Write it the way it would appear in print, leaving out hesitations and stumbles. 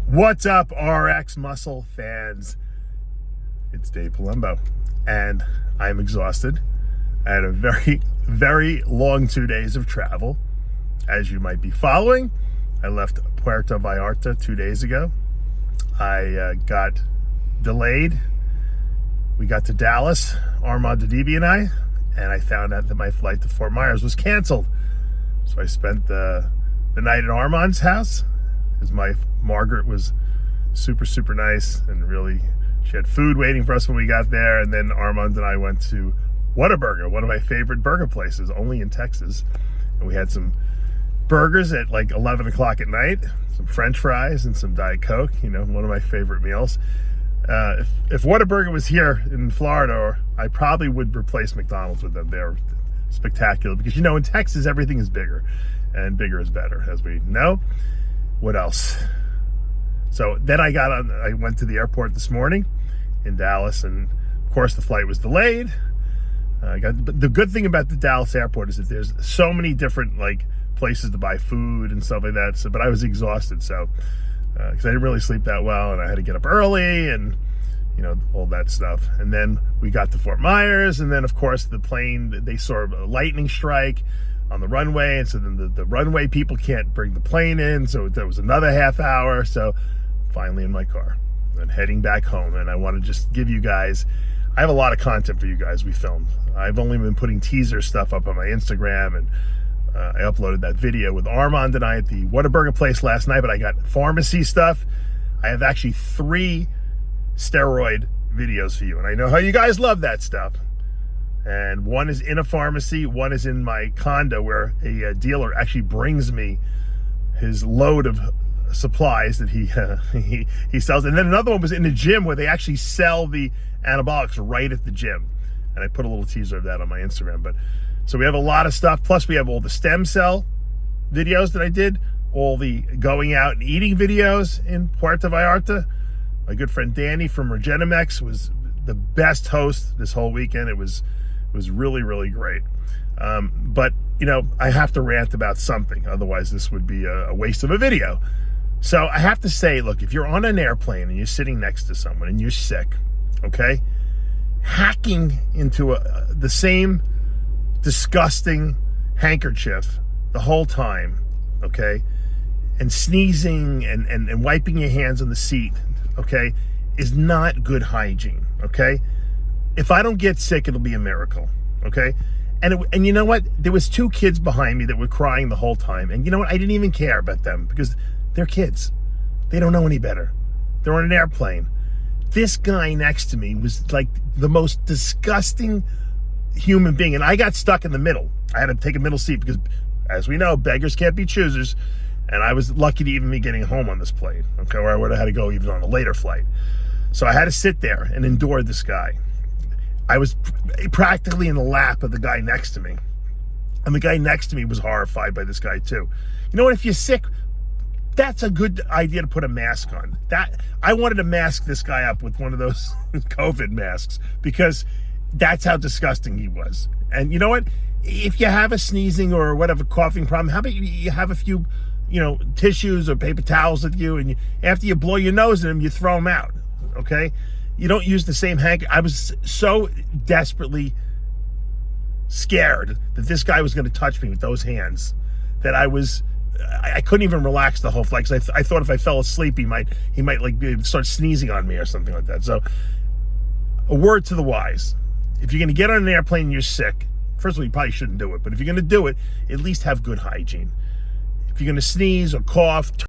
What's up, RX Muscle fans? It's Dave Palumbo, and I'm exhausted. I had a very, very long 2 days of travel. As you might be following, I left Puerto Vallarta 2 days ago. I got delayed. We got to Dallas, Armand and I found out that my flight to Fort Myers was canceled. So I spent the night at Armand's house. His wife, Margaret, was super, super nice, and really, she had food waiting for us when we got there. And then Armand and I went to Whataburger, one of my favorite burger places, only in Texas. And we had some burgers at like 11 o'clock at night, some French fries and some Diet Coke, one of my favorite meals. If Whataburger was here in Florida, I probably would replace McDonald's with them. They're spectacular because, in Texas, everything is bigger, and bigger is better, as we know. What else? So then I went to the airport this morning in Dallas, and of course the flight was delayed. The good thing about the Dallas airport is that there's so many different places to buy food and stuff like that. So, but I was exhausted, so because I didn't really sleep that well, and I had to get up early, and all that stuff. And then we got to Fort Myers, and then of course the plane, they saw a lightning strike on the runway, and so then the runway people can't bring the plane in, so there was another half hour. So finally in my car and heading back home. And I want to just give you guys, I have a lot of content for you guys we filmed. I've only been putting teaser stuff up on my Instagram, and I uploaded that video with Armand and I at the Whataburger place last night, but I got pharmacy stuff. I have actually 3 steroid videos for you, and I know how you guys love that stuff. And one is in a pharmacy, one is in my condo where a dealer actually brings me his load of supplies that he sells. And then another one was in the gym where they actually sell the anabolics right at the gym. And I put a little teaser of that on my Instagram. But so we have a lot of stuff. Plus we have all the stem cell videos that I did, all the going out and eating videos in Puerto Vallarta. My good friend Danny from Regenemex was the best host this whole weekend. It was really, really great. But, I have to rant about something. Otherwise, this would be a waste of a video. So I have to say, look, if you're on an airplane and you're sitting next to someone and you're sick, okay, hacking into the same disgusting handkerchief the whole time, okay, and sneezing and wiping your hands on the seat, okay, is not good hygiene, okay? If I don't get sick, it'll be a miracle, okay? And you know what? There was 2 kids behind me that were crying the whole time. And you know what? I didn't even care about them because they're kids. They don't know any better. They're on an airplane. This guy next to me was like the most disgusting human being. And I got stuck in the middle. I had to take a middle seat because, as we know, beggars can't be choosers. And I was lucky to even be getting home on this plane, okay? Or I would have had to go even on a later flight. So I had to sit there and endure this guy. I was practically in the lap of the guy next to me. And the guy next to me was horrified by this guy too. You know what? If you're sick, that's a good idea to put a mask on. I wanted to mask this guy up with one of those COVID masks because that's how disgusting he was. And you know what? If you have a sneezing or whatever coughing problem, how about you have a few, tissues or paper towels with you, and after you blow your nose in them, you throw them out, okay? You don't use the same handkerchief. I was so desperately scared that this guy was going to touch me with those hands that I couldn't even relax the whole flight because I thought if I fell asleep, he might start sneezing on me or something like that. So a word to the wise: if you're going to get on an airplane and you're sick, first of all, you probably shouldn't do it. But if you're going to do it, at least have good hygiene. If you're going to sneeze or cough,